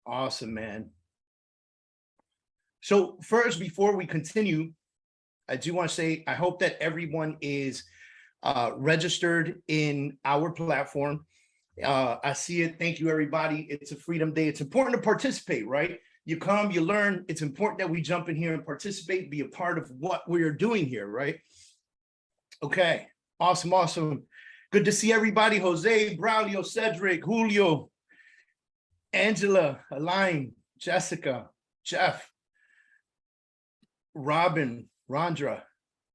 Awesome, man. So first, before we continue, I do want to say, I hope that everyone is registered in our platform. I see it. Thank you, everybody. It's a Freedom Day. It's important to participate, right? You come, you learn. It's important that we jump in here and participate, be a part of what we are doing here, right? Okay, awesome, awesome. Good to see everybody. Jose, Braulio, Cedric, Julio, Angela, Aline, Jessica, Jeff, Robin, Rondra.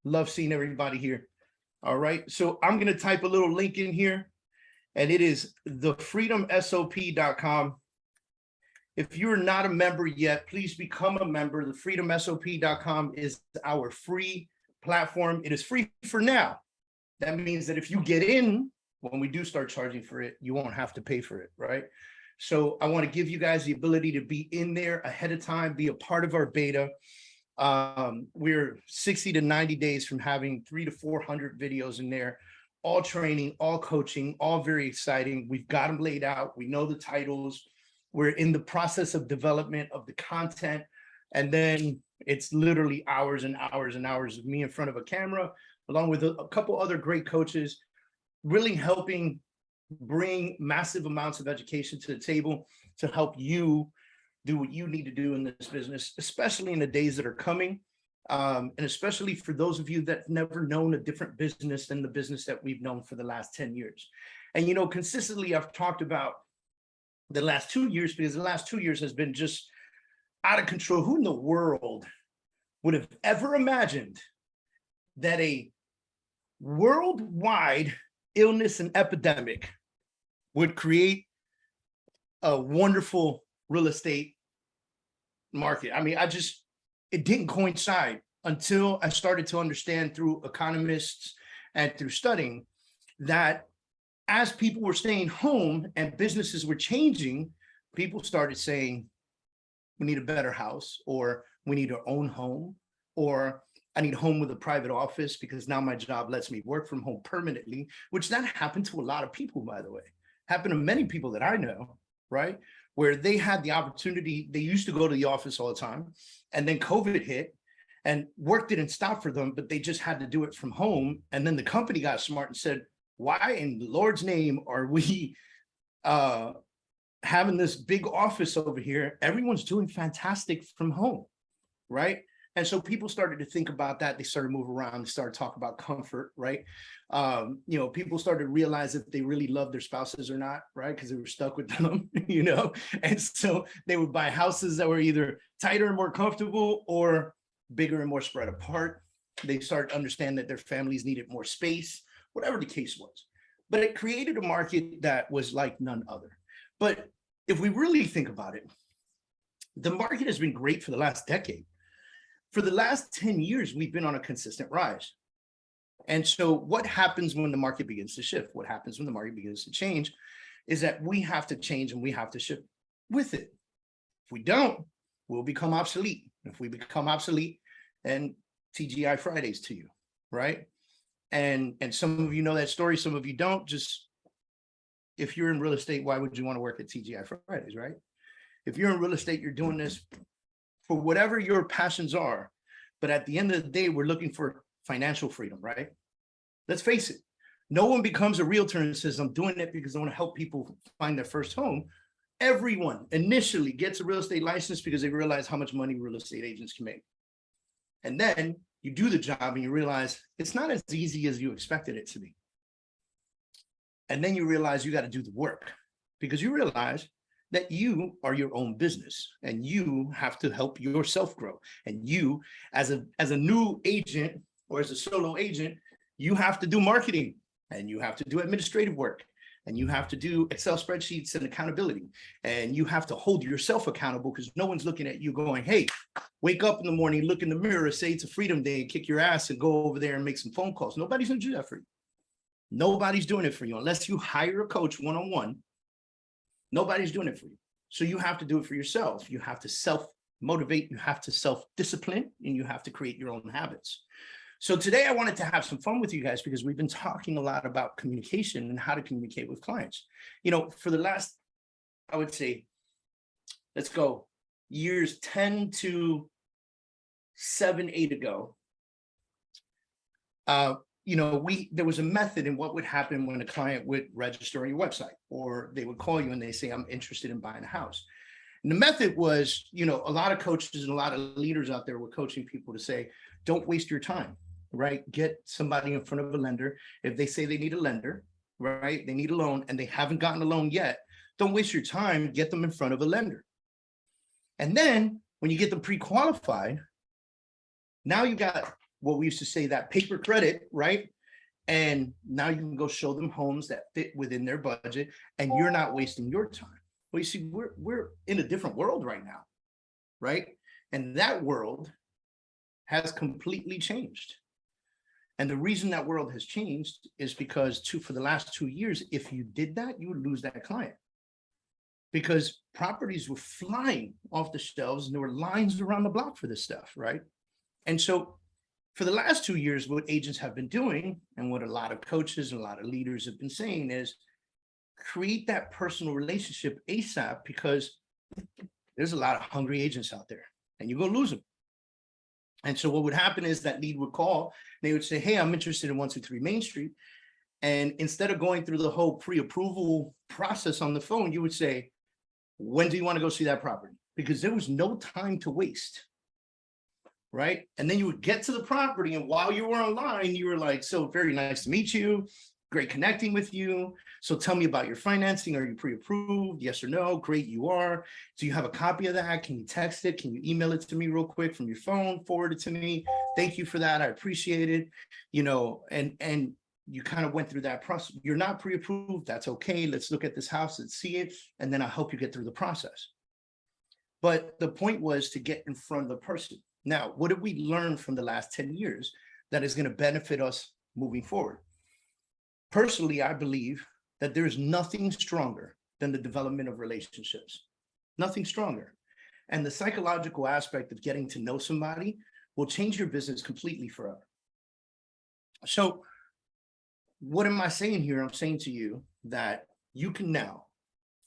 Love seeing everybody here. All right, so I'm going to type a little link in here, and it is thefreedomsop.com. If you're not a member yet, please become a member. Thefreedomsop.com is our free platform. It is free for now. That means that if you get in, when we do start charging for it, you won't have to pay for it, right? So I want to give you guys the ability to be in there ahead of time, be a part of our beta. We're 60 to 90 days from having 300 to 400 videos in there, all training, all coaching, all very exciting. We've got them laid out. We know the titles. We're in the process of development of the content. And then it's literally hours and hours and hours of me in front of a camera, along with a couple other great coaches, really helping bring massive amounts of education to the table to help you do what you need to do in this business, especially in the days that are coming. And especially for those of you that never known a different business than the business that we've known for the last 10 years. And, you know, consistently, I've talked about the last 2 years, because the last 2 years has been just out of control. Who in the world would have ever imagined that a worldwide illness and epidemic would create a wonderful real estate market? I mean, it didn't coincide until I started to understand through economists and through studying that as people were staying home and businesses were changing, people started saying, we need a better house, or we need our own home, or I need a home with a private office because now my job lets me work from home permanently, which that happened to a lot of people, by the way. Happened to many people that I know, right? Where they had the opportunity, they used to go to the office all the time, and then COVID hit and work didn't stop for them, but they just had to do it from home. And then the company got smart and said, why in the Lord's name are we having this big office over here? Everyone's doing fantastic from home, right? And so people started to think about that. They started to move around. They started to talk about comfort, right? You know, people started to realize if they really loved their spouses or not, right? Because they were stuck with them, you know? And so they would buy houses that were either tighter and more comfortable or bigger and more spread apart. They started to understand that their families needed more space, whatever the case was. But it created a market that was like none other. But if we really think about it, the market has been great for the last decade. For the last 10 years, we've been on a consistent rise. And so what happens when the market begins to shift? What happens when the market begins to change is that we have to change and we have to shift with it. If we don't, we'll become obsolete. If we become obsolete, then TGI Fridays to you, right? And some of you know that story, some of you don't. Just if you're in real estate, why would you want to work at TGI Fridays, right? If you're in real estate, you're doing this for whatever your passions are. But at the end of the day, we're looking for financial freedom, right? Let's face it. No one becomes a realtor and says, I'm doing it because I want to help people find their first home. Everyone initially gets a real estate license because they realize how much money real estate agents can make. And then you do the job and you realize it's not as easy as you expected it to be. And then you realize you got to do the work because you realize that you are your own business and you have to help yourself grow. And you, as a new agent or as a solo agent, you have to do marketing and you have to do administrative work and you have to do Excel spreadsheets and accountability. And you have to hold yourself accountable because no one's looking at you going, hey, wake up in the morning, look in the mirror, say it's a freedom day, and kick your ass and go over there and make some phone calls. Nobody's gonna do that for you. Nobody's doing it for you unless you hire a coach one-on-one. Nobody's doing it for you. So you have to do it for yourself. You have to self-motivate, you have to self-discipline, and you have to create your own habits. So today I wanted to have some fun with you guys because we've been talking a lot about communication and how to communicate with clients. You know, for the last, I would say, let's go years 10 to 7, 8 ago, there was a method in what would happen when a client would register on your website, or they would call you and they say, I'm interested in buying a house. And the method was, a lot of coaches and a lot of leaders out there were coaching people to say, don't waste your time, right? Get somebody in front of a lender. If they say they need a lender, right? They need a loan and they haven't gotten a loan yet, don't waste your time, get them in front of a lender. And then when you get them pre-qualified, now you got what we used to say, that paper credit, right? And now you can go show them homes that fit within their budget and you're not wasting your time. Well, you see, we're in a different world right now, right? And that world has completely changed. And the reason that world has changed is because for the last 2 years, if you did that, you would lose that client. Because properties were flying off the shelves and there were lines around the block for this stuff, right? And so for the last 2 years, what agents have been doing and what a lot of coaches and a lot of leaders have been saying is create that personal relationship ASAP, because there's a lot of hungry agents out there and you're going to lose them. And so what would happen is that lead would call, they would say, hey, I'm interested in 123 Main Street. And instead of going through the whole pre-approval process on the phone, you would say, when do you want to go see that property? Because there was no time to waste. Right. And then you would get to the property. And while you were online, you were like, so very nice to meet you. Great connecting with you. So tell me about your financing. Are you pre-approved? Yes or no? Great, you are. Do you have a copy of that? Can you text it? Can you email it to me real quick from your phone? Forward it to me. Thank you for that. I appreciate it. And you kind of went through that process. You're not pre-approved. That's okay. Let's look at this house. Let's see it. And then I'll help you get through the process. But the point was to get in front of the person. Now, what did we learn from the last 10 years that is going to benefit us moving forward? Personally, I believe that there is nothing stronger than the development of relationships. Nothing stronger. And the psychological aspect of getting to know somebody will change your business completely forever. So what am I saying here? I'm saying to you that you can now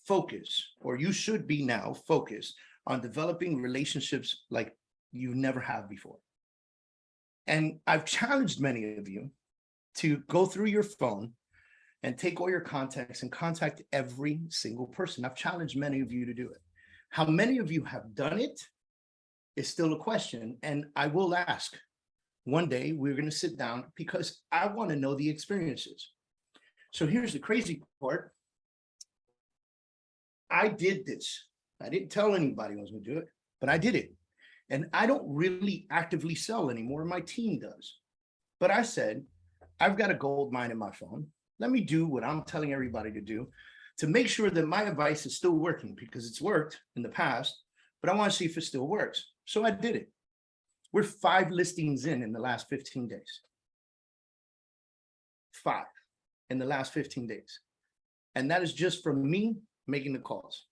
focus, or you should be now focused on developing relationships like you never have before. And I've challenged many of you to go through your phone and take all your contacts and contact every single person. I've challenged many of you to do it. How many of you have done it is still a question. And I will ask. One day we're going to sit down because I want to know the experiences. So here's the crazy part. I did this. I didn't tell anybody I was going to do it, but I did it. And I don't really actively sell anymore. My team does. But I said, I've got a gold mine in my phone. Let me do what I'm telling everybody to do to make sure that my advice is still working, because it's worked in the past, but I want to see if it still works. So I did it. We're 5 listings in the last 15 days. 5 in the last 15 days. And that is just from me making the calls.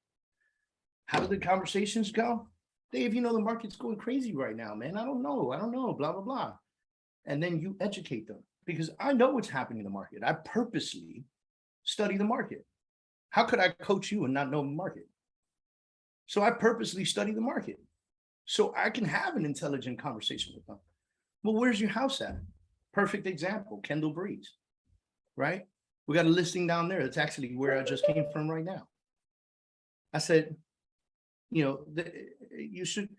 How did the conversations go? Dave, the market's going crazy right now, man. I don't know, blah, blah, blah. And then you educate them, because I know what's happening in the market. I purposely study the market. How could I coach you and not know the market? So I purposely study the market so I can have an intelligent conversation with them. Well, where's your house at? Perfect example, Kendall Breeze, right? We got a listing down there. That's actually where I just came from right now. I said, you should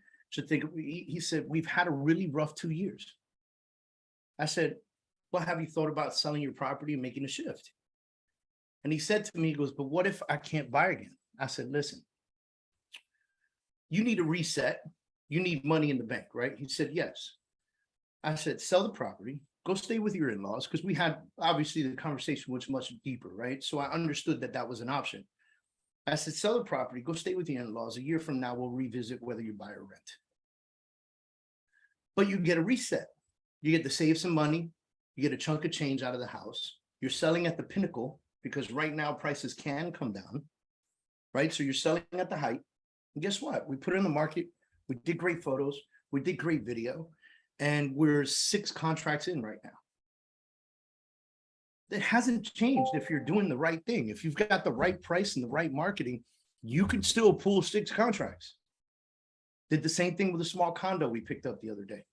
think. He said, we've had a really rough 2 years. I said, well, have you thought about selling your property and making a shift? And he said to me, he goes, but what if I can't buy again? I said, listen, you need a reset. You need money in the bank, right? He said, yes. I said, sell the property, go stay with your in-laws, because we had, obviously, the conversation was much deeper, right? So I understood that was an option. I said, sell the property, go stay with the in-laws. A year from now, we'll revisit whether you buy or rent. But you get a reset. You get to save some money. You get a chunk of change out of the house. You're selling at the pinnacle, because right now prices can come down, right? So you're selling at the height. And guess what? We put it in the market. We did great photos. We did great video. And we're 6 contracts in right now. It hasn't changed if you're doing the right thing. If you've got the right price and the right marketing, you could still pull 6 contracts. Did the same thing with a small condo we picked up the other day.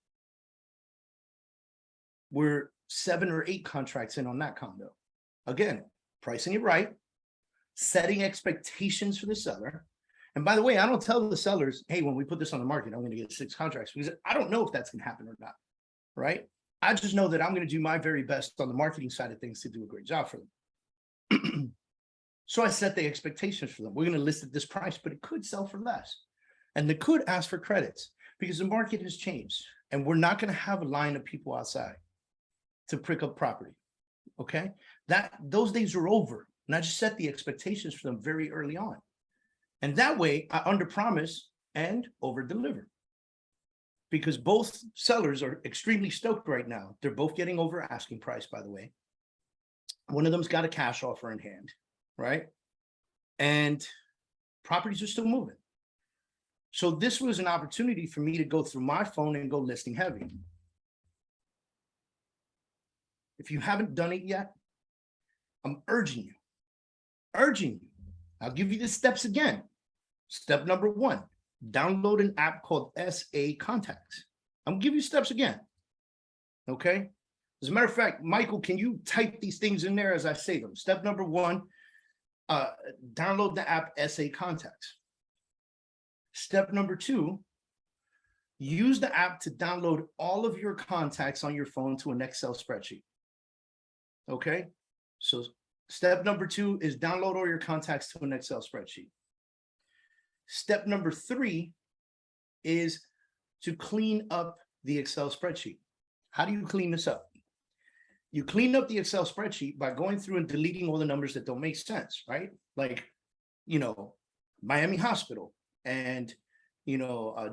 We're 7 or 8 contracts in on that condo. Again, pricing it right, setting expectations for the seller. And by the way, I don't tell the sellers, hey, when we put this on the market, I'm going to get 6 contracts, because I don't know if that's going to happen or not, right? I just know that I'm going to do my very best on the marketing side of things to do a great job for them. So I set the expectations for them. We're going to list at this price, but it could sell for less. And they could ask for credits because the market has changed, and we're not going to have a line of people outside to pick up property. Okay, those days are over. And I just set the expectations for them very early on. And that way I underpromise and overdeliver. Because both sellers are extremely stoked right now. They're both getting over asking price, by the way. One of them's got a cash offer in hand, right? And properties are still moving. So this was an opportunity for me to go through my phone and go listing heavy. If you haven't done it yet, I'm urging you. I'll give you the steps again. Step number 1, download an app called SA Contacts. I'm gonna give you steps again. Okay. As a matter of fact, Michael, can you type these things in there as I say them? Step number 1, download the app SA Contacts. Step number 2, use the app to download all of your contacts on your phone to an Excel spreadsheet. Okay, so step number 2 is download all your contacts to an Excel spreadsheet. Step number 3 is to clean up the Excel spreadsheet. How do you clean this up? You clean up the Excel spreadsheet by going through and deleting all the numbers that don't make sense, right? Like, Miami Hospital and,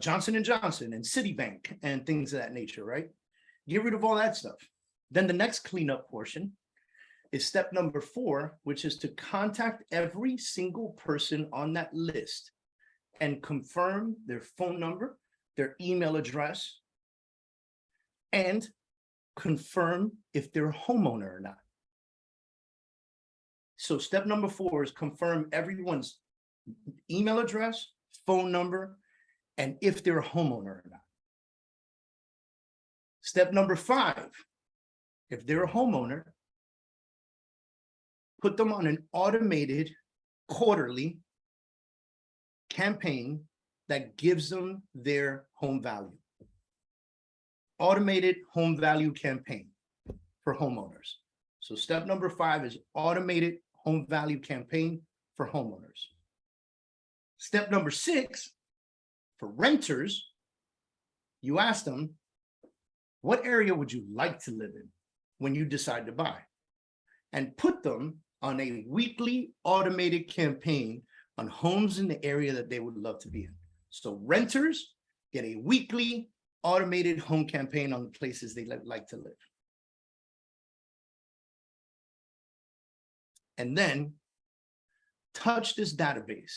Johnson & Johnson and Citibank and things of that nature, right? Get rid of all that stuff. Then the next cleanup portion is step number 4, which is to contact every single person on that list and confirm their phone number, their email address, and confirm if they're a homeowner or not. So step number 4 is confirm everyone's email address, phone number, and if they're a homeowner or not. Step number 5, if they're a homeowner, put them on an automated quarterly campaign that gives them their home value. Automated home value campaign for homeowners. So step number 5 is automated home value campaign for homeowners. Step number 6, for renters, you ask them, what area would you like to live in when you decide to buy? And put them on a weekly automated campaign on homes in the area that they would love to be in. So renters get a weekly automated home campaign on the places they like to live. And then touch this database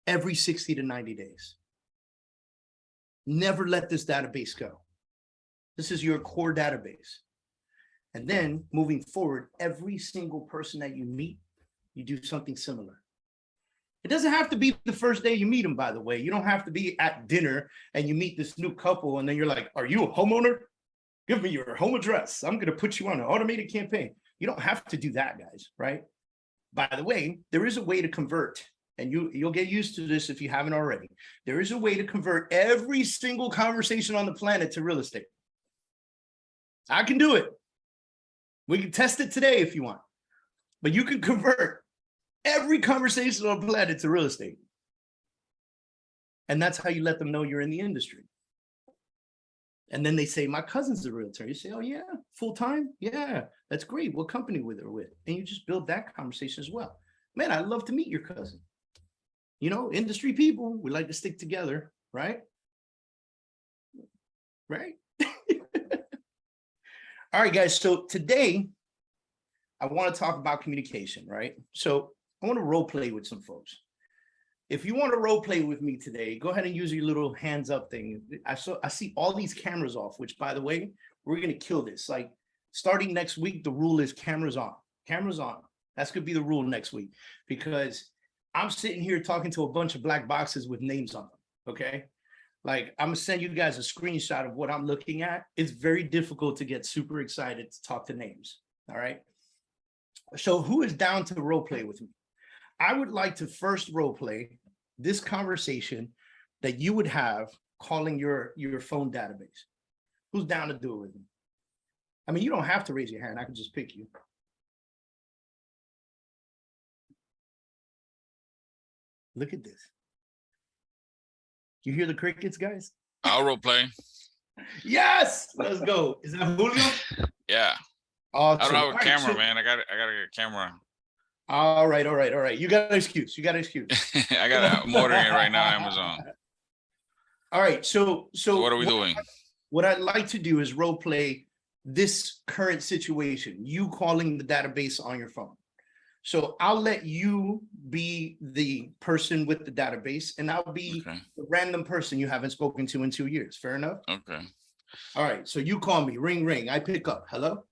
every 60 to 90 days. Never let this database go. This is your core database. And then moving forward, every single person that you meet, you do something similar. It doesn't have to be the first day you meet them, by the way. You don't have to be at dinner and you meet this new couple and then you're like, are you a homeowner? Give me your home address. I'm going to put you on an automated campaign. You don't have to do that, guys, right? By the way, there is a way to convert, and you'll get used to this if you haven't already. There is a way to convert every single conversation on the planet to real estate. I can do it. We can test it today if you want, but you can convert every conversation on the planet to real estate. And that's how you let them know you're in the industry. And then they say, my cousin's a realtor. You say, oh yeah, full-time? Yeah, that's great. What company with her with? And you just build that conversation as well. Man, I'd love to meet your cousin. You know, industry people, we like to stick together, right? Right? All right, guys. So today, I want to talk about communication, right? So I want to role play with some folks. If you want to role play with me today, go ahead and use your little hands up thing. I see all these cameras off, which, by the way, we're going to kill this. Like starting next week, the rule is cameras on. Cameras on. That's going to be the rule next week, because I'm sitting here talking to a bunch of black boxes with names on them. Okay. Like, I'm gonna send you guys a screenshot of what I'm looking at. It's very difficult to get super excited to talk to names. All right. So who is down to role play with me? I would like to first role play this conversation that you would have calling your phone database. Who's down to do it with me? I mean, you don't have to raise your hand. I can just pick you. Look at this. You hear the crickets, guys? I'll role play. Yes, let's go. Is that Julio? Yeah. Awesome. I don't have a All right, camera, so- man. I gotta get a camera. All right. You got an excuse. I'm ordering it right now, Amazon. All right, so What are we doing? What I'd like to do is role play this current situation, you calling the database on your phone. So I'll let you be the person with the database, and I'll be the random person you haven't spoken to in 2 years. Fair enough? Okay. All right, so you call me, ring, ring. I pick up. Hello?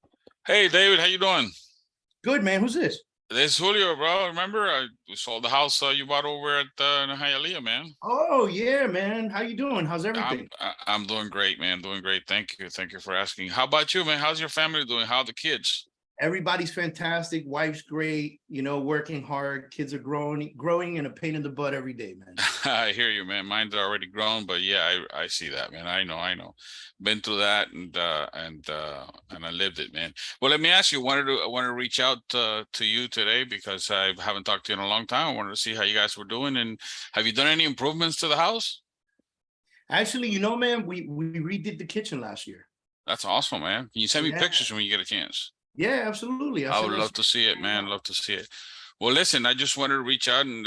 Hey, David, how you doing? Good, man. Who's this? This is Julio, bro. Remember, I sold the house you bought over at Hialeah, man. Oh, yeah, man. How you doing? How's everything? I'm doing great, man. Doing great. Thank you. Thank you for asking. How about you, man? How's your family doing? How are the kids? Everybody's fantastic. Wife's great, working hard. Kids are growing and a pain in the butt every day, man. I hear you, man. Mine's already grown, but yeah, I see that, man. I know. Been through that and I lived it, man. Well, let me ask you. I wanted to reach out to you today because I haven't talked to you in a long time. I wanted to see how you guys were doing, and have you done any improvements to the house? Actually, man, we redid the kitchen last year. That's awesome, man. Can you send me pictures when you get a chance? Yeah, absolutely. I would love to see it, man. Love to see it. Well, listen, I just wanted to reach out and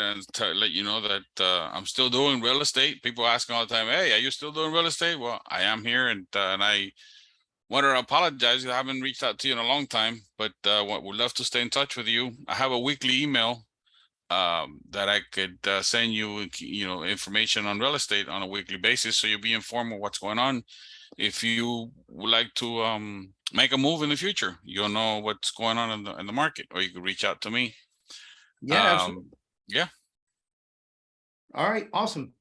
let you know that I'm still doing real estate. People ask all the time, hey, are you still doing real estate? Well, I am here, and I wanted to apologize. I haven't reached out to you in a long time, but would love to stay in touch with you. I have a weekly email that I could send you, information on real estate on a weekly basis, so you'll be informed of what's going on. If you would like to make a move in the future, you'll know what's going on in the market, or you could reach out to me. Yeah, absolutely. Yeah. All right, awesome.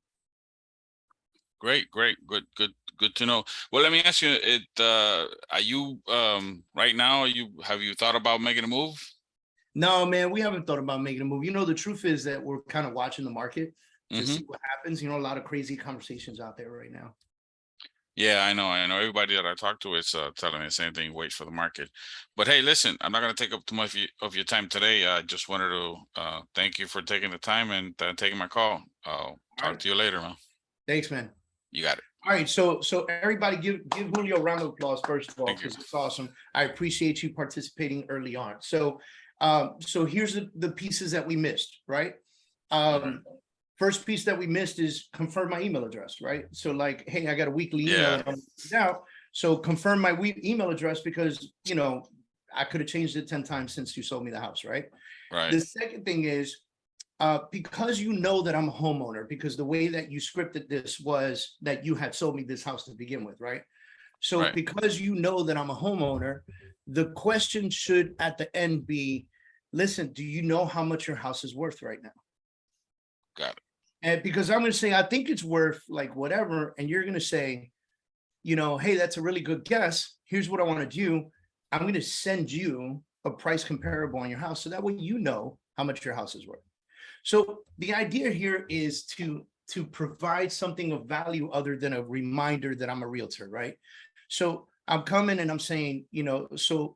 Great, good to know. Well, let me ask you, are you right now, have you thought about making a move? No, man, we haven't thought about making a move. The truth is that we're kind of watching the market to see what happens. A lot of crazy conversations out there right now. Yeah, I know. Everybody that I talk to is telling me the same thing, wait for the market. But hey, listen, I'm not going to take up too much of your time today. I just wanted to thank you for taking the time and taking my call. I'll talk to you later, man. Thanks, man. You got it. All right, so everybody give Julio a round of applause, first of all, because it's awesome. I appreciate you participating early on. So here's the pieces that we missed, right? First piece that we missed is confirm my email address, right? So like, hey, I got a weekly email out. So confirm my email address because, I could have changed it 10 times since you sold me the house, right? Right. The second thing is, because you know that I'm a homeowner, because the way that you scripted this was that you had sold me this house to begin with, right? So because you know that I'm a homeowner, the question should at the end be, listen, do you know how much your house is worth right now? Got it. And because I'm going to say, I think it's worth like whatever. And you're going to say, hey, that's a really good guess. Here's what I want to do. I'm going to send you a price comparable on your house. So that way, you know how much your house is worth. So the idea here is to provide something of value other than a reminder that I'm a realtor, right? So I'm coming and I'm saying, so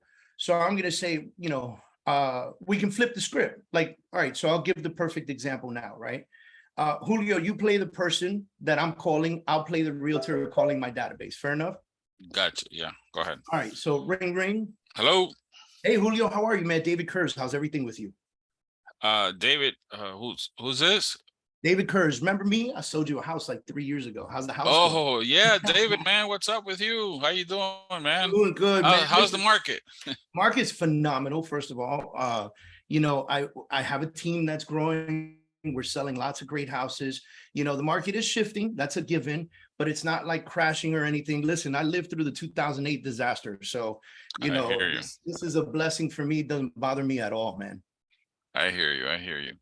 I'm going to say, we can flip the script. Like, all right, so I'll give the perfect example now, right? Julio, you play the person that I'm calling. I'll play the realtor calling my database. Fair enough? Gotcha. Yeah, go ahead. All right, so ring, ring. Hello. Hey, Julio, how are you, man? David Kurz, how's everything with you? David, who's this? David Kurz, remember me? I sold you a house like 3 years ago. How's the house going? Yeah, David, man, what's up with you? How you doing, man? Doing good, man. How's the market? Market's phenomenal, first of all. I have a team that's growing. We're selling lots of great houses. The market is shifting. That's a given, but it's not like crashing or anything. Listen, I lived through the 2008 disaster. So, this is a blessing for me. It doesn't bother me at all, man. I hear you.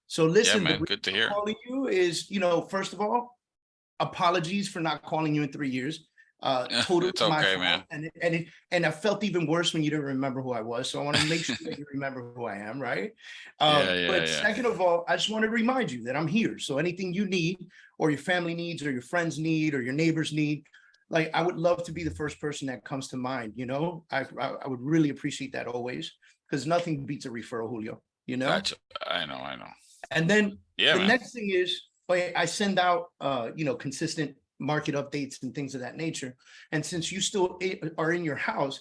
So listen, man, the good to reason I'm hear. calling you is, first of all, apologies for not calling you in 3 years. Totally It's my okay, fault. man. And I felt even worse when you didn't remember who I was. So I want to make sure that you remember who I am, right? But Yeah. second of all, I just want to remind you that I'm here. So anything you need, or your family needs, or your friends need, or your neighbors need, like I would love to be the first person that comes to mind. I would really appreciate that always, because nothing beats a referral, Julio. Gotcha. I know. And then Yeah, the man. next thing is, I send out consistent market updates and things of that nature. And since you still are in your house,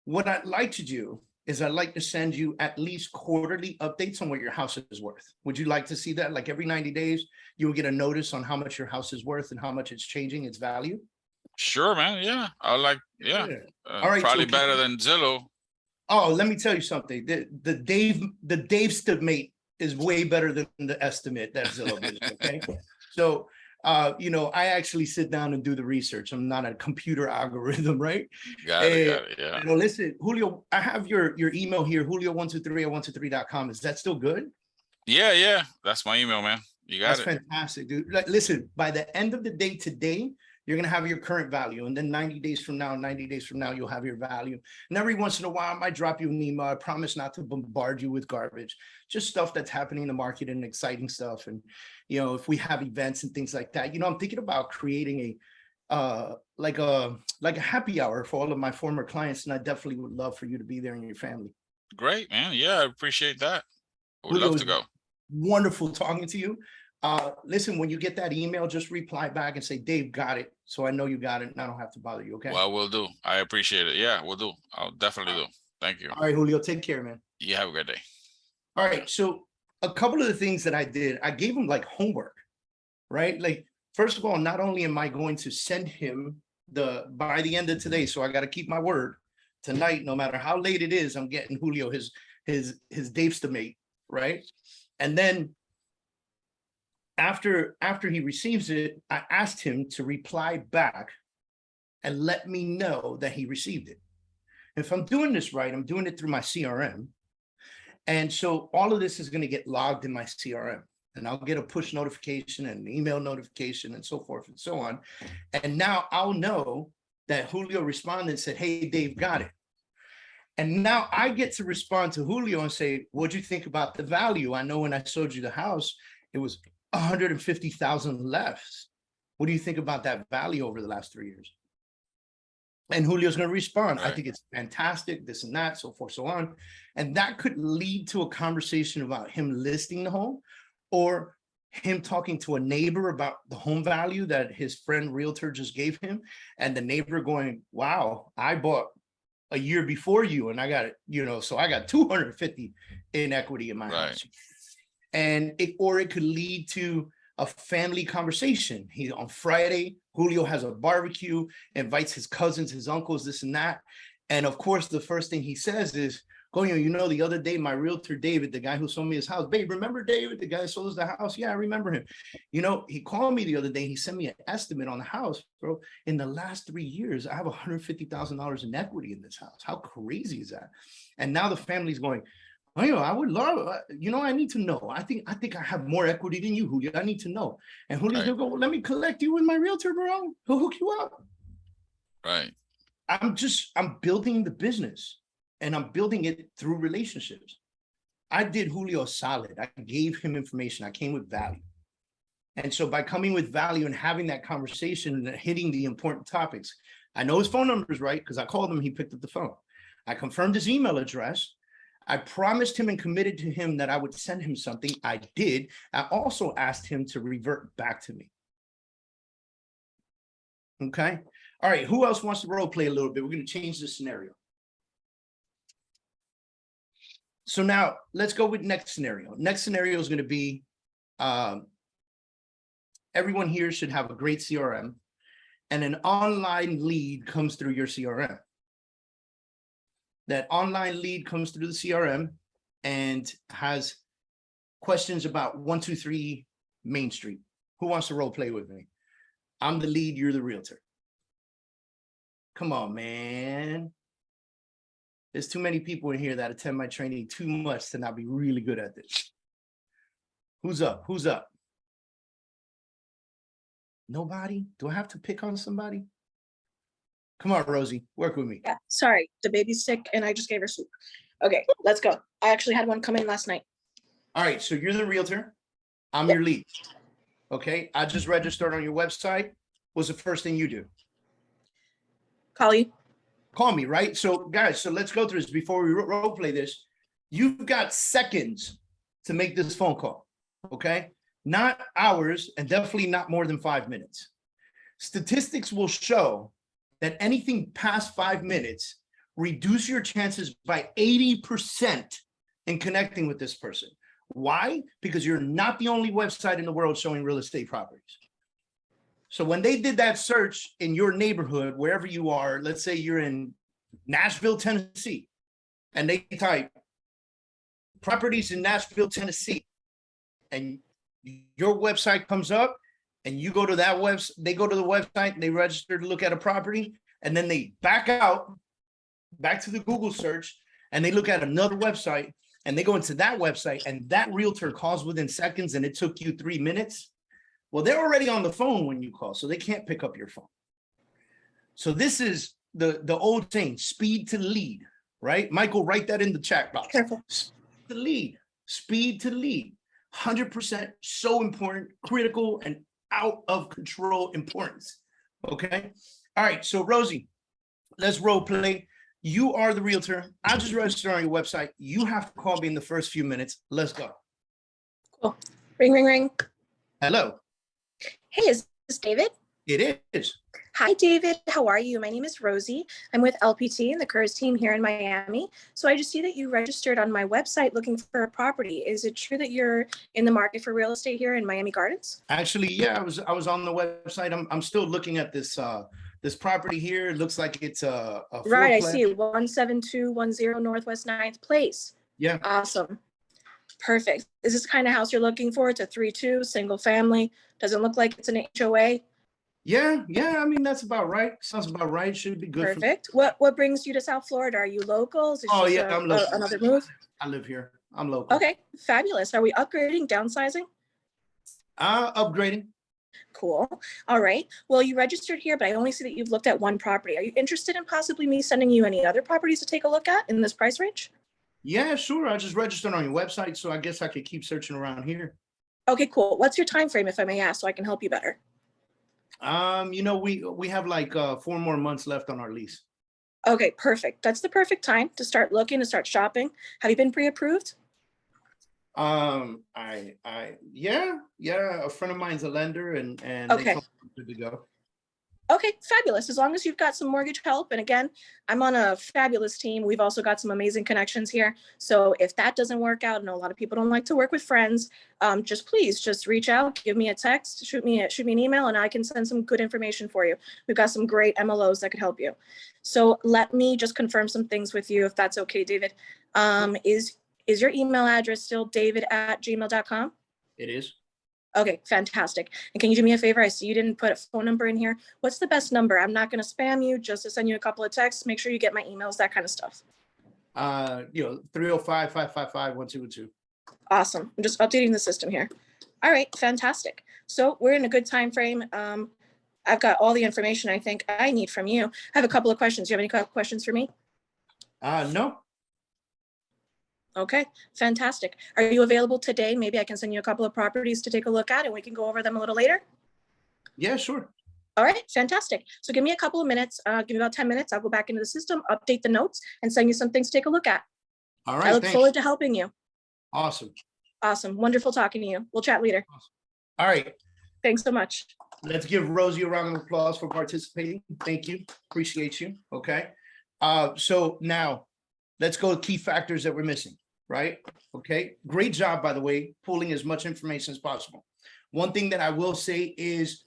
what I'd like to do is I'd like to send you at least quarterly updates on what your house is worth. Would you like to see that? Like every 90 days, you will get a notice on how much your house is worth and how much it's changing its value. Sure, man. Yeah. I like, yeah. All right. Probably So better than Zillow. oh, let me tell you something. The Dave estimate is way better than the estimate that Zillow gives. Okay. So I actually sit down and do the research. I'm not a computer algorithm, right? Got it. Yeah. Listen, Julio, I have your email here, Julio123@123.com. Is that still good? Yeah. That's my email, man. You got That's it. fantastic, dude. Like, listen, by the end of the day today, you're going to have your current value. And then 90 days from now, you'll have your value. And every once in a while, I might drop you an email. I promise not to bombard you with garbage, just stuff that's happening in the market and exciting stuff. And, if we have events and things like that, I'm thinking about creating like a happy hour for all of my former clients. And I definitely would love for you to be there and your family. Great, man. Yeah, I appreciate that. I would Julio, love to go. wonderful talking to you. Listen, when you get that email, just reply back and say, Dave got it. So I know you got it and I don't have to bother you. Okay. Well, we'll do. I appreciate it. Yeah, we'll do. I'll definitely do. Thank you. All right, Julio, take care, man. You have a good day. All right. So a couple of the things that I did, I gave him like homework, right? Like, first of all, not only am I going to send him by the end of today, so I got to keep my word tonight, no matter how late it is, I'm getting Julio his Dave estimate, right? And then after he receives it, I asked him to reply back and let me know that he received it. If I'm doing this right, I'm doing it through my CRM. And so all of this is going to get logged in my CRM, and I'll get a push notification and an email notification and so forth and so on. And now I'll know that Julio responded and said, hey, Dave got it. And now I get to respond to Julio and say, what'd you think about the value? I know when I sold you the house, it was 150,000 less. What do you think about that value over the last 3 years? And Julio's going to respond. Right. I think it's fantastic, this and that, so forth, so on. And that could lead to a conversation about him listing the home, or him talking to a neighbor about the home value that his friend realtor just gave him. And the neighbor going, wow, I bought a year before you and I got it, so I got 250 in equity in my house. And it could lead to a family conversation. On Friday, Julio has a barbecue, invites his cousins, his uncles, this and that. And of course, the first thing he says is, Coño, the other day, my realtor, David, the guy who sold me his house, babe, remember David, the guy who sold us the house? Yeah, I remember him. He called me the other day. He sent me an estimate on the house, bro. In the last 3 years, I have $150,000 in equity in this house. How crazy is that? And now the family's going, I would love, I need to know. I think I have more equity than you, Julio. I need to know. And Julio's gonna go, well, let me collect you with my realtor, bro. He'll hook you up. Right. I'm building the business, and I'm building it through relationships. I did Julio a solid. I gave him information. I came with value. And so by coming with value and having that conversation and hitting the important topics, I know his phone number is right because I called him, he picked up the phone. I confirmed his email address. I promised him and committed to him that I would send him something. I did. I also asked him to revert back to me. Okay. All right. Who else wants to role play a little bit? We're going to change the scenario. So now let's go with next scenario. Next scenario is going to be everyone here should have a great CRM, and an online lead comes through your CRM. That online lead comes through the CRM and has questions about 123 Main Street. Who wants to role play with me? I'm the lead, you're the realtor. Come on, man. There's too many people in here that attend my training too much to not be really good at this. Who's up? Who's up? Nobody? Do I have to pick on somebody? Come on, Rosie, work with me. Yeah, sorry, the baby's sick and I just gave her soup. Okay, let's go. I actually had one come in last night. All right, so you're the realtor. I'm your lead. Okay, I just registered on your website. What's the first thing you do? Call you. Call me, right? So guys, so let's go through this before we role play this. You've got seconds to make this phone call, okay? Not hours, and definitely not more than 5 minutes. Statistics will show that anything past 5 minutes reduce your chances by 80% in connecting with this person. Why? Because you're not the only website in the world showing real estate properties. So when they did that search in your neighborhood, wherever you are, let's say you're in Nashville, Tennessee, and they type properties in Nashville, Tennessee, and your website comes up and you go to that website, they go to the website and they register to look at a property, and then they back out, back to the Google search, and they look at another website, and they go into that website, and that realtor calls within seconds and it took you 3 minutes. Well, they're already on the phone when you call, so they can't pick up your phone. So this is the old saying, speed to lead, right? Michael, write that in the chat box. Careful. Speed to lead, 100% so important, critical, and out of control importance, okay? All right, so Rosie, let's role play. You are the realtor. I just registered on your website. You have to call me in the first few minutes. Let's go. Cool. Ring, ring, ring. Hello. Hey, is this David? It is. Hi, David. How are you? My name is Rosie. I'm with LPT and the Kurz team here in Miami. So I just see that you registered on my website looking for a property. Is it true that you're in the market for real estate here in Miami Gardens? Actually, yeah, I was on the website. I'm still looking at this this property here. It looks like it's a Right, I fourplex. see it. 17210 Northwest 9th Place. Yeah. Awesome. Perfect. Is this the kind of house you're looking for? It's a 3-2, single family. Doesn't look like it's an HOA. Yeah. I mean, that's about right. Sounds about right. Should be good. Perfect. What brings you to South Florida? Are you local? Is this Oh just yeah, I'm local. another move? I live here. I'm local. Okay, fabulous. Are we upgrading, downsizing? Upgrading. Cool. All right. Well, you registered here, but I only see that you've looked at one property. Are you interested in possibly me sending you any other properties to take a look at in this price range? Yeah, sure. I just registered on your website, so I guess I could keep searching around here. Okay, cool. What's your time frame, if I may ask, so I can help you better? You know, we have like 4 more months left on our lease. Okay, perfect. That's the perfect time to start looking, to start shopping. Have you been pre-approved? Yeah, a friend of mine's a lender and Okay. they told me good to go. Okay, fabulous. As long as you've got some mortgage help. And again, I'm on a fabulous team. We've also got some amazing connections here. So if that doesn't work out, I know a lot of people don't like to work with friends. Please just reach out, give me a text, shoot me an email, and I can send some good information for you. We've got some great MLOs that could help you. So let me just confirm some things with you, if that's okay, David. Is your email address still david@gmail.com? It is. Okay, fantastic. And can you do me a favor? I see you didn't put a phone number in here. What's the best number? I'm not going to spam you, just to send you a couple of texts. Make sure you get my emails, that kind of stuff. 305-555-1212. Awesome. I'm just updating the system here. All right, fantastic. So we're in a good time frame. I've got all the information I think I need from you. I have a couple of questions. Do you have any questions for me? No. Okay, fantastic. Are you available today? Maybe I can send you a couple of properties to take a look at and we can go over them a little later. Yeah, sure. All right, fantastic. So give me a couple of minutes, give me about 10 minutes. I'll go back into the system, update the notes, and send you some things to take a look at. All right, I look thanks. forward to helping you. Awesome. Awesome. Wonderful talking to you. We'll chat later. All right. Thanks so much. Let's give Rosie a round of applause for participating. Thank you. Appreciate you. Okay. So now let's go to key factors that we're missing, right? Okay. Great job, by the way, pulling as much information as possible. One thing that I will say is,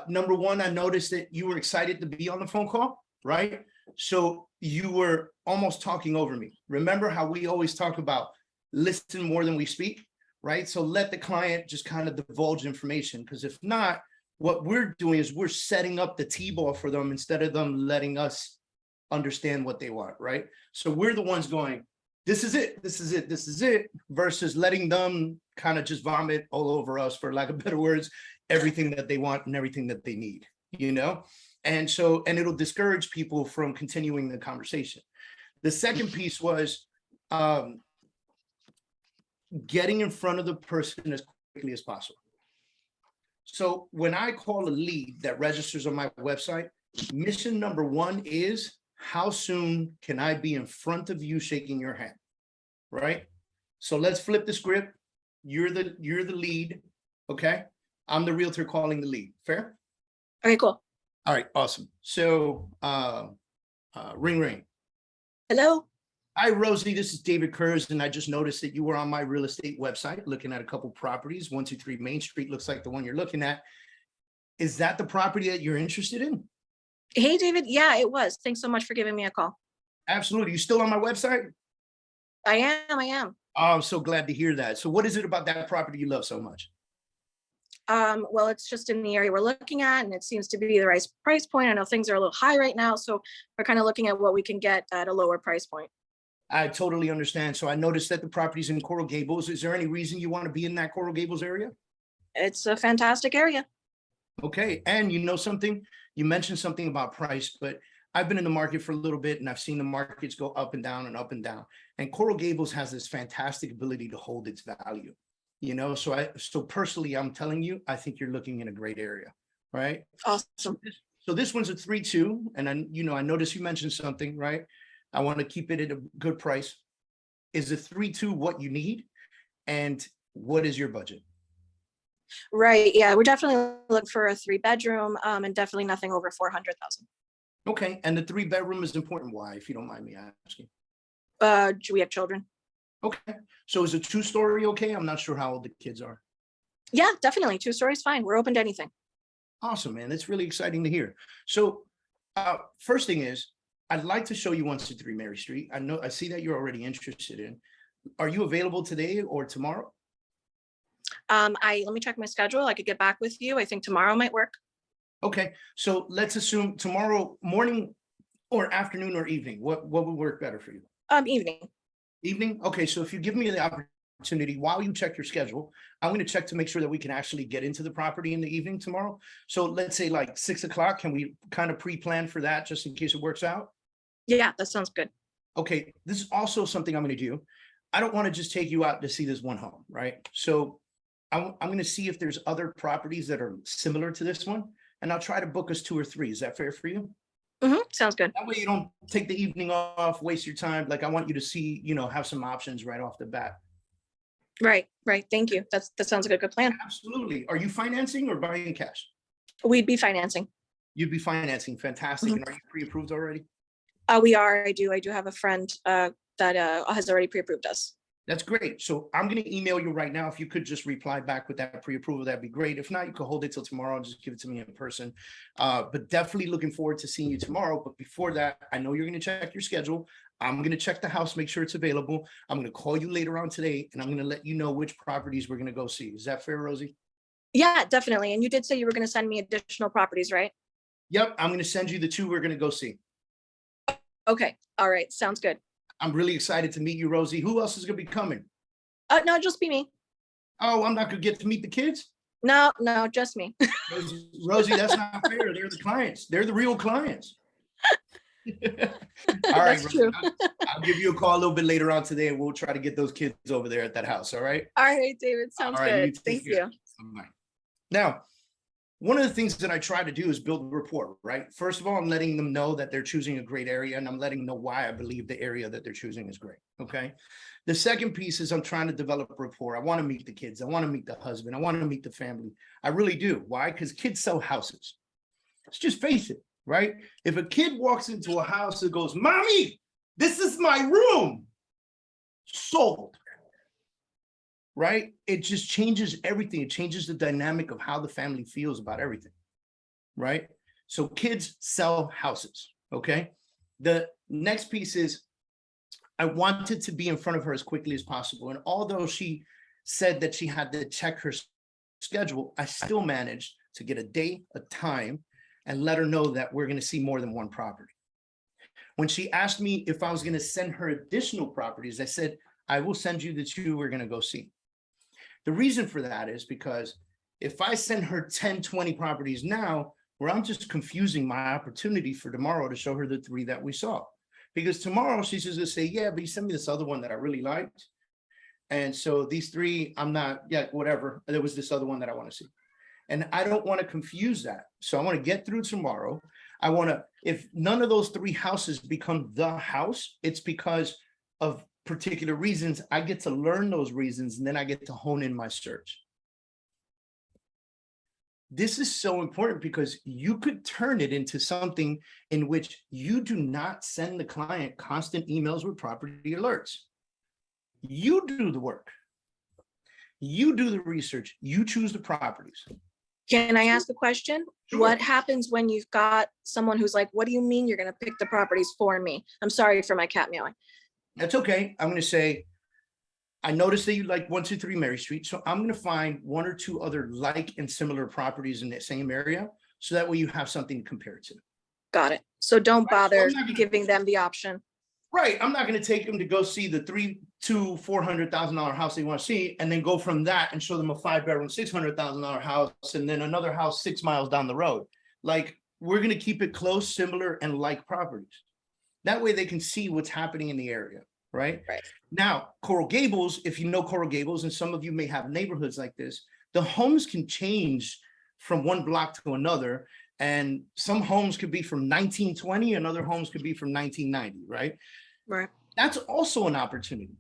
number one, I noticed that you were excited to be on the phone call, right? So you were almost talking over me. Remember how we always talk about listen more than we speak, right? So let the client just kind of divulge information, because if not, what we're doing is we're setting up the T-ball for them instead of them letting us understand what they want, right? So we're the ones going, this is it, this is it, this is it, versus letting them kind of just vomit all over us, for lack of better words, everything that they want and everything that they need, you know? And so, and it'll discourage people from continuing the conversation. The second piece was getting in front of the person as quickly as possible. So when I call a lead that registers on my website, mission number one is, how soon can I be in front of you shaking your hand, right? So let's flip the script. You're the lead, okay? I'm the realtor calling the lead. Fair? Okay, cool. All right, awesome. So ring, ring. Hello. Hi, Rosie, this is David Kurz, and I just noticed that you were on my real estate website looking at a couple properties. 123 Main Street looks like the one you're looking at. Is that the property that you're interested in? Hey, David. Yeah, it was. Thanks so much for giving me a call. Absolutely. You still on my website? I am. Oh, I'm so glad to hear that. So what is it about that property you love so much? Well, it's just in the area we're looking at, and it seems to be the right price point. I know things are a little high right now, so we're kind of looking at what we can get at a lower price point. I totally understand. So I noticed that the property's in Coral Gables. Is there any reason you want to be in that Coral Gables area? It's a fantastic area. Okay. And you know something, you mentioned something about price, but I've been in the market for a little bit and I've seen the markets go up and down and up and down. And Coral Gables has this fantastic ability to hold its value, you know? So personally, I'm telling you, I think you're looking in a great area, right? Awesome. So this one's a 3-2. And then, you know, I noticed you mentioned something, right? I want to keep it at a good price. Is a 3-2 what you need? And what is your budget? Right. Yeah, we're definitely looking for a 3-bedroom, and definitely nothing over 400,000. Okay. And the 3-bedroom is important. Why, if you don't mind me asking? We have children. Okay. So is a 2-story okay? I'm not sure how old the kids are. Yeah, definitely. 2 stories, fine. We're open to anything. Awesome, man. That's really exciting to hear. So first thing is, I'd like to show you 123 Mary Street. I see that you're already interested in. Are you available today or tomorrow? Let me check my schedule. I could get back with you. I think tomorrow might work. Okay, so let's assume tomorrow morning or afternoon or evening. What would work better for you? Evening. Evening? Okay, so if you give me the opportunity while you check your schedule, I'm going to check to make sure that we can actually get into the property in the evening tomorrow. So let's say like 6 o'clock. Can we kind of pre-plan for that just in case it works out? Yeah, that sounds good. Okay, this is also something I'm going to do. I don't want to just take you out to see this one home, right? So I'm going to see if there's other properties that are similar to this one, and I'll try to book us 2 or 3. Is that fair for you? Sounds good. That way you don't take the evening off, waste your time. Like I want you to see, you know, have some options right off the bat. Right. Thank you. That sounds like a good plan. Absolutely. Are you financing or buying cash? We'd be financing. You'd be financing. Fantastic. And are you pre-approved already? We are. I do have a friend that has already pre-approved us. That's great. So I'm going to email you right now. If you could just reply back with that pre-approval, that'd be great. If not, you could hold it till tomorrow and just give it to me in person. But definitely looking forward to seeing you tomorrow. But before that, I know you're going to check your schedule. I'm going to check the house, make sure it's available. I'm going to call you later on today, and I'm going to let you know which properties we're going to go see. Is that fair, Rosie? Yeah, definitely. And you did say you were going to send me additional properties, right? Yep. I'm going to send you the 2 we're going to go see. Okay. All right. Sounds good. I'm really excited to meet you, Rosie. Who else is going to be coming? No, just be me. Oh, I'm not going to get to meet the kids? No, just me. Rosie, that's not fair. They're the clients. They're the real clients. All right, That's true. I'll give you a call a little bit later on today, and we'll try to get those kids over there at that house. All right. All right, David. Sounds All right, good. Thank you. Bye. Now, one of the things that I try to do is build rapport, right? First of all, I'm letting them know that they're choosing a great area, and I'm letting them know why I believe the area that they're choosing is great. Okay. The second piece is I'm trying to develop rapport. I want to meet the kids. I want to meet the husband. I want to meet the family. I really do. Why? Because kids sell houses. Let's just face it, right? If a kid walks into a house and goes, "Mommy, this is my room," sold. Right? It just changes everything. It changes the dynamic of how the family feels about everything. Right? So kids sell houses. Okay. The next piece is I wanted to be in front of her as quickly as possible. And although she said that she had to check her schedule, I still managed to get a day, a time, and let her know that we're going to see more than one property. When she asked me if I was going to send her additional properties, I said, I will send you the 2 we're going to go see. The reason for that is because if I send her 10, 20 properties now, where I'm just confusing my opportunity for tomorrow to show her the 3 that we saw. Because tomorrow she's just gonna say, yeah, but you sent me this other one that I really liked. And so these 3, I'm not, yeah, whatever. There was this other one that I want to see. And I don't want to confuse that. So I want to get through tomorrow. I want to, if none of those 3 houses become the house, it's because of particular reasons. I get to learn those reasons, and then I get to hone in my search. This is so important because you could turn it into something in which you do not send the client constant emails with property alerts. You do the work. You do the research. You choose the properties. Can I ask a question? Sure. What happens when you've got someone who's like, what do you mean you're going to pick the properties for me? I'm sorry for my cat meowing. That's okay. I'm going to say, I noticed that you like 123 Mary Street. So I'm going to find 1 or 2 other like and similar properties in the same area. So that way you have something to compare it to. Got it. So don't bother I'm not giving them the option. Right. I'm not going to take them to go see the $400,000 house they want to see, and then go from that and show them a 5-bedroom, $600,000 house, and then another house 6 miles down the road. Like, we're going to keep it close, similar, and like properties. That way they can see what's happening in the area. Right. Now, Coral Gables, if you know Coral Gables, and some of you may have neighborhoods like this, the homes can change from one block to another. And some homes could be from 1920 and other homes could be from 1990, right? Right. That's also an opportunity,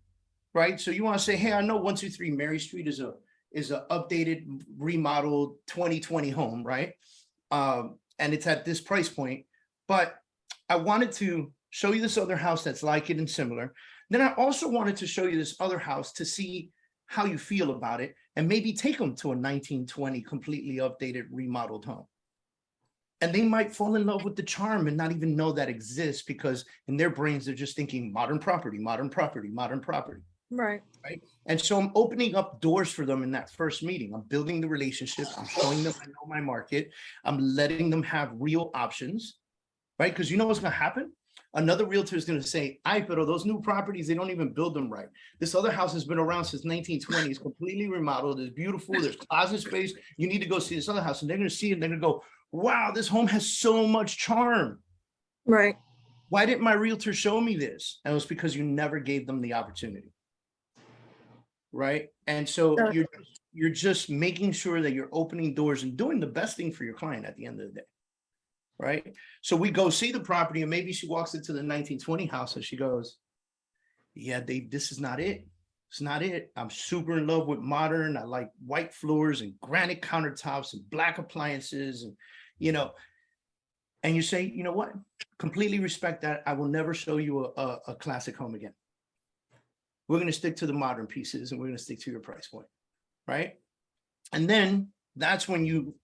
right? So you want to say, hey, I know 123 Mary Street is a updated, remodeled 2020 home, right? And it's at this price point, but I wanted to show you this other house that's like it and similar. Then I also wanted to show you this other house to see how you feel about it, and maybe take them to a 1920 completely updated, remodeled home. And they might fall in love with the charm and not even know that exists, because in their brains, they're just thinking modern property, modern property, modern property. Right. Right. And so I'm opening up doors for them in that first meeting. I'm building the relationships. I'm showing them I know my market. I'm letting them have real options, right? Because you know what's going to happen? Another realtor is going to say, ay, pero those new properties, they don't even build them right. This other house has been around since 1920. It's completely remodeled. It's beautiful. There's closet space. You need to go see this other house. And they're going to see it and they're going to go, wow, this home has so much charm. Right. Why didn't my realtor show me this? And it was because you never gave them the opportunity. Right. And so you're just making sure that you're opening doors and doing the best thing for your client at the end of the day. Right. So we go see the property, and maybe she walks into the 1920 house and she goes, yeah, Dave, this is not it. It's not it. I'm super in love with modern. I like white floors and granite countertops and black appliances, and, you know, and you say, you know what? Completely respect that. I will never show you a classic home again. We're going to stick to the modern pieces, and we're going to stick to your price point. Right. And then that's when you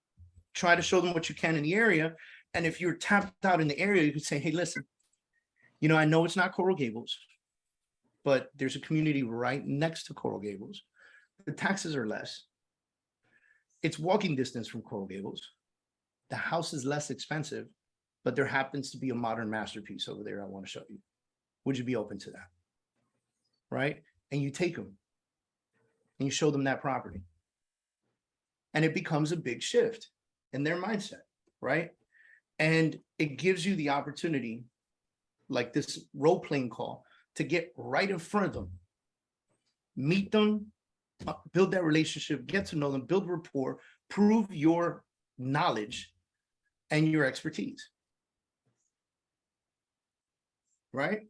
try to show them what you can in the area. And if you're tapped out in the area, you could say, hey, listen, you know, I know it's not Coral Gables, but there's a community right next to Coral Gables. The taxes are less. It's walking distance from Coral Gables. The house is less expensive, but there happens to be a modern masterpiece over there I want to show you. Would you be open to that? Right? And you take them and you show them that property. And it becomes a big shift in their mindset, right? And it gives you the opportunity, like this role-playing call, to get right in front of them, meet them, build that relationship, get to know them, build rapport, prove your knowledge and your expertise. Right?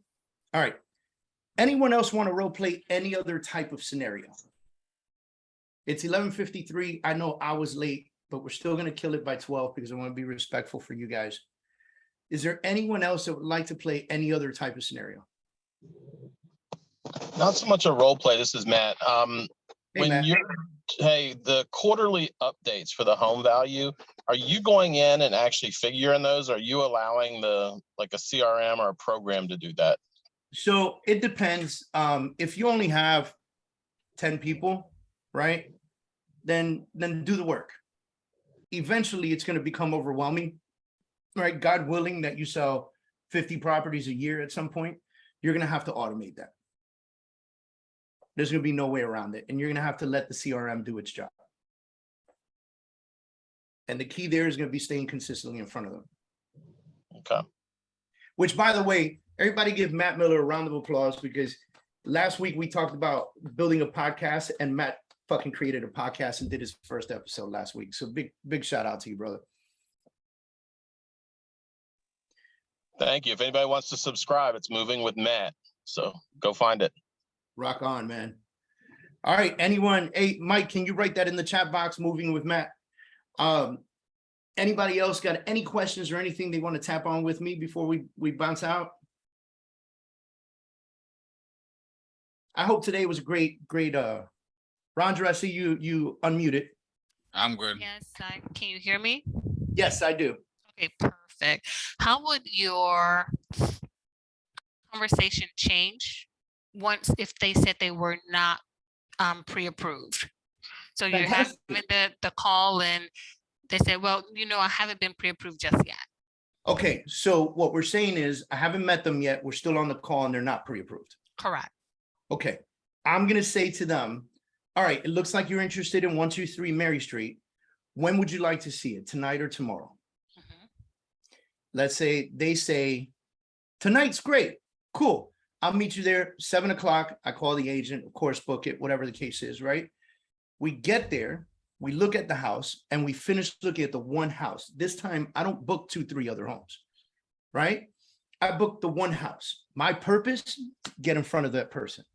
All right. Anyone else want to role play any other type of scenario? It's 11:53. I know I was late, but we're still going to kill it by 12 because I want to be respectful for you guys. Is there anyone else that would like to play any other type of scenario? Not so much a role play. This is Matt. Hey, Matt. The quarterly updates for the home value, are you going in and actually figuring those? Are you allowing like a CRM or a program to do that? So it depends. If you only have 10 people, right, then do the work. Eventually, it's going to become overwhelming, right? God willing that you sell 50 properties a year at some point, you're going to have to automate that. There's going to be no way around it. And you're going to have to let the CRM do its job. And the key there is going to be staying consistently in front of them. Okay. Which, by the way, everybody give Matt Miller a round of applause, because last week we talked about building a podcast, and Matt fucking created a podcast and did his first episode last week. So big shout out to you, brother. Thank you. If anybody wants to subscribe, it's Moving with Matt. So go find it. Rock on, man. All right, anyone? Hey, Mike, can you write that in the chat box? Moving with Matt. Anybody else got any questions or anything they want to tap on with me before we bounce out? I hope today was a great. Rondra, I see you unmuted. I'm good. Yes, can you hear me? Yes, I do. Okay, perfect. How would your conversation change once if they said they were not pre-approved? So you're having the call and they said, well, I haven't been pre-approved just yet. Okay, so what we're saying is I haven't met them yet. We're still on the call and they're not pre-approved. Correct. Okay, I'm going to say to them, all right, it looks like you're interested in 123 Mary Street. When would you like to see it, tonight or tomorrow? Let's say they say, tonight's great. Cool. I'll meet you there 7 o'clock. I call the agent, of course, book it, whatever the case is, right? We get there, we look at the house, and we finish looking at the one house. This time, I don't book 2-3 other homes, right? I booked the one house. My purpose, get in front of that person,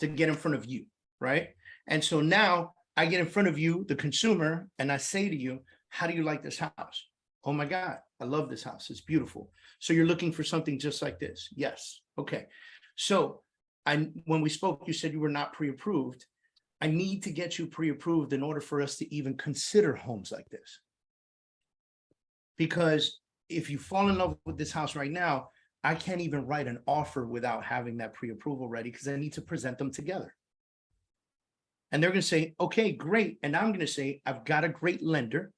to get in front of you, right? And so now I get in front of you, the consumer, and I say to you, how do you like this house? Oh my God, I love this house. It's beautiful. So you're looking for something just like this? Yes. Okay. So when we spoke, you said you were not pre-approved. I need to get you pre-approved in order for us to even consider homes like this. Because if you fall in love with this house right now, I can't even write an offer without having that pre-approval ready, because I need to present them together. And they're going to say, okay, great. And I'm going to say, I've got a great lender.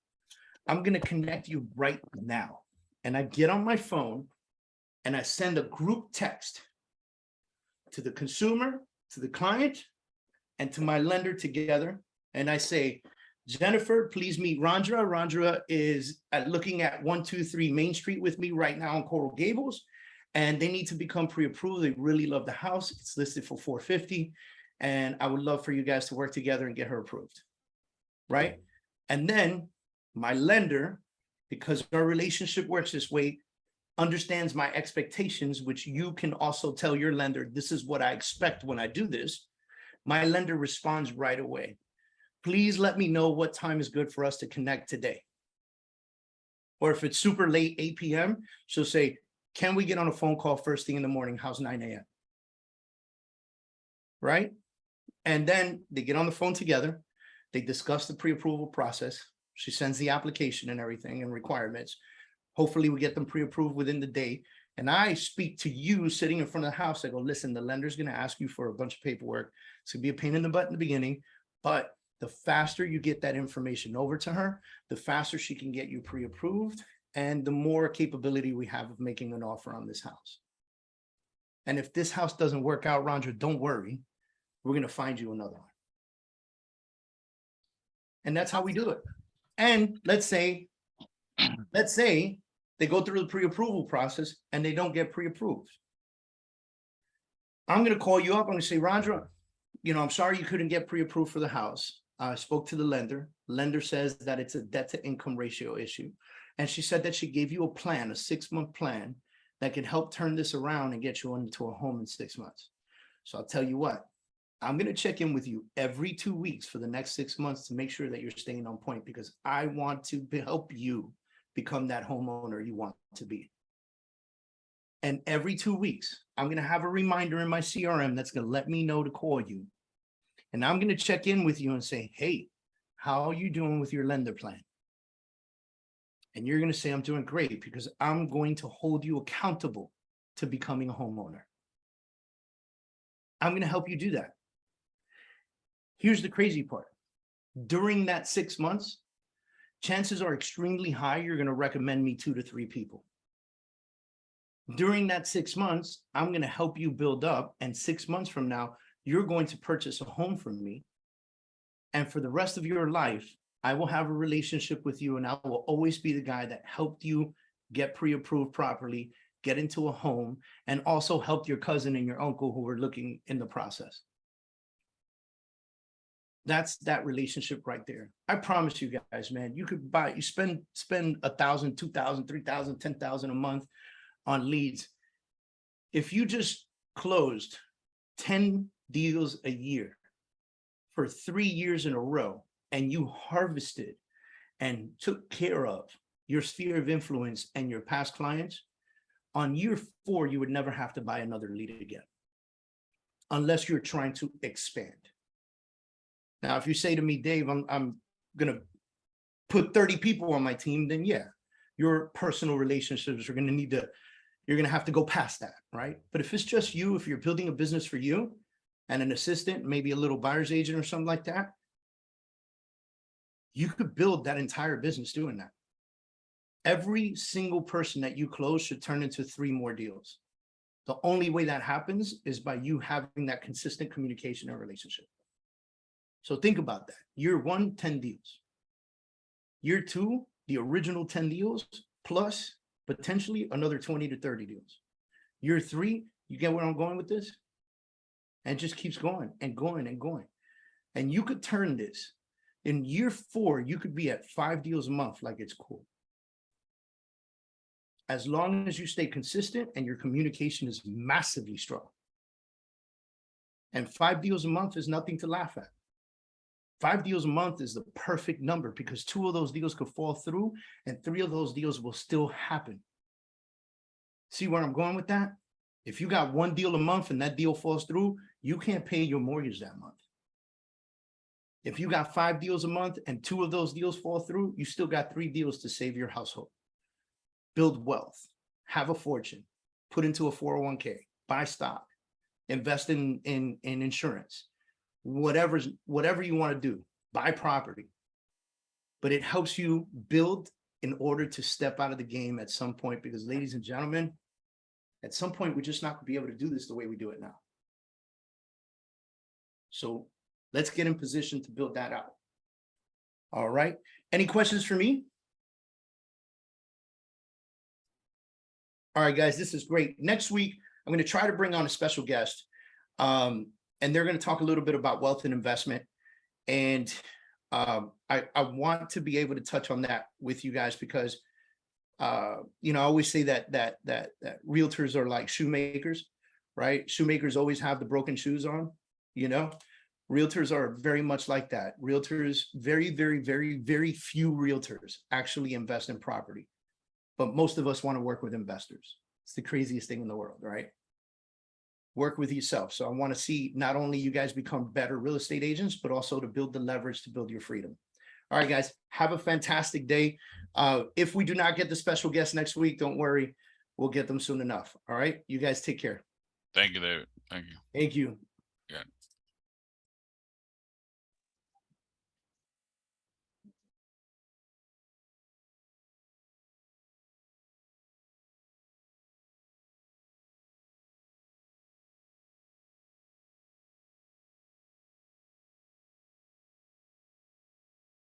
I'm going to connect you right now. And I get on my phone and I send a group text to the consumer, to the client, and to my lender together. And I say, Jennifer, please meet Rondra. Rondra is looking at 123 Main Street with me right now in Coral Gables. And they need to become pre-approved. They really love the house. It's listed for $450. And I would love for you guys to work together and get her approved, right? And then my lender, because our relationship works this way, understands my expectations, which you can also tell your lender, this is what I expect when I do this. My lender responds right away. Please let me know what time is good for us to connect today. Or if it's super late, 8 p.m., she'll say, can we get on a phone call first thing in the morning? How's 9 a.m.? Right? And then they get on the phone together. They discuss the pre-approval process. She sends the application and everything and requirements. Hopefully we get them pre-approved within the day. And I speak to you sitting in front of the house. I go, listen, the lender's going to ask you for a bunch of paperwork. It's going to be a pain in the butt in the beginning, but the faster you get that information over to her, the faster she can get you pre-approved and the more capability we have of making an offer on this house. And if this house doesn't work out, Rondra, don't worry. We're going to find you another one. And that's how we do it. And let's say they go through the pre-approval process and they don't get pre-approved. I'm going to call you up. I'm going to say, Rondra, I'm sorry you couldn't get pre-approved for the house. I spoke to the lender. Lender says that it's a debt to income ratio issue. And she said that she gave you a plan, a 6-month plan that can help turn this around and get you into a home in 6 months. So I'll tell you what, I'm going to check in with you every 2 weeks for the next 6 months to make sure that you're staying on point, because I want to help you become that homeowner you want to be. And every 2 weeks, I'm going to have a reminder in my CRM that's going to let me know to call you. And I'm going to check in with you and say, hey, how are you doing with your lender plan? And you're going to say, I'm doing great, because I'm going to hold you accountable to becoming a homeowner. I'm going to help you do that. Here's the crazy part. During that 6 months, chances are extremely high you're going to recommend me 2 to 3 people. During that 6 months, I'm going to help you build up. And 6 months from now, you're going to purchase a home from me. And for the rest of your life, I will have a relationship with you, and I will always be the guy that helped you get pre-approved properly, get into a home, and also helped your cousin and your uncle who were looking in the process. That's that relationship right there. I promise you guys, man, you could buy, you spend $1,000, $2,000, $3,000, $10,000 a month on leads. If you just closed 10 deals a year for 3 years in a row, and you harvested and took care of your sphere of influence and your past clients, on year 4, you would never have to buy another lead again, unless you're trying to expand. Now, if you say to me, Dave, I'm going to put 30 people on my team, then yeah, your personal relationships are going to need to, you're going to have to go past that, right? But if it's just you, if you're building a business for you and an assistant, maybe a little buyer's agent or something like that, you could build that entire business doing that. Every single person that you close should turn into 3 more deals. The only way that happens is by you having that consistent communication and relationship. So think about that. Year 1, 10 deals. Year 2, the original 10 deals, plus potentially another 20 to 30 deals. Year 3, you get where I'm going with this? And it just keeps going and going and going. And you could turn this. In year 4, you could be at 5 deals a month like it's cool. As long as you stay consistent and your communication is massively strong. And 5 deals a month is nothing to laugh at. 5 deals a month is the perfect number, because 2 of those deals could fall through and 3 of those deals will still happen. See where I'm going with that? If you got 1 deal a month and that deal falls through, you can't pay your mortgage that month. If you got 5 deals a month and 2 of those deals fall through, you still got 3 deals to save your household. Build wealth, have a fortune, put into a 401k, buy stock, invest in insurance, whatever you want to do, buy property. But it helps you build in order to step out of the game at some point, because ladies and gentlemen, at some point, we're just not going to be able to do this the way we do it now. So let's get in position to build that out. All right. Any questions for me? All right, guys, this is great. Next week, I'm going to try to bring on a special guest, and they're going to talk a little bit about wealth and investment. And I want to be able to touch on that with you guys, because you know, I always say that realtors are like shoemakers, right? Shoemakers always have the broken shoes on, you know. Realtors are very much like that. Realtors, very, very, very, very few realtors actually invest in property. But most of us want to work with investors. It's the craziest thing in the world, right? Work with yourself. So I want to see not only you guys become better real estate agents, but also to build the leverage to build your freedom. All right, guys, have a fantastic day. If we do not get the special guest next week, don't worry. We'll get them soon enough. All right, you guys take care. Thank you, David. Thank you. Thank you. Yeah.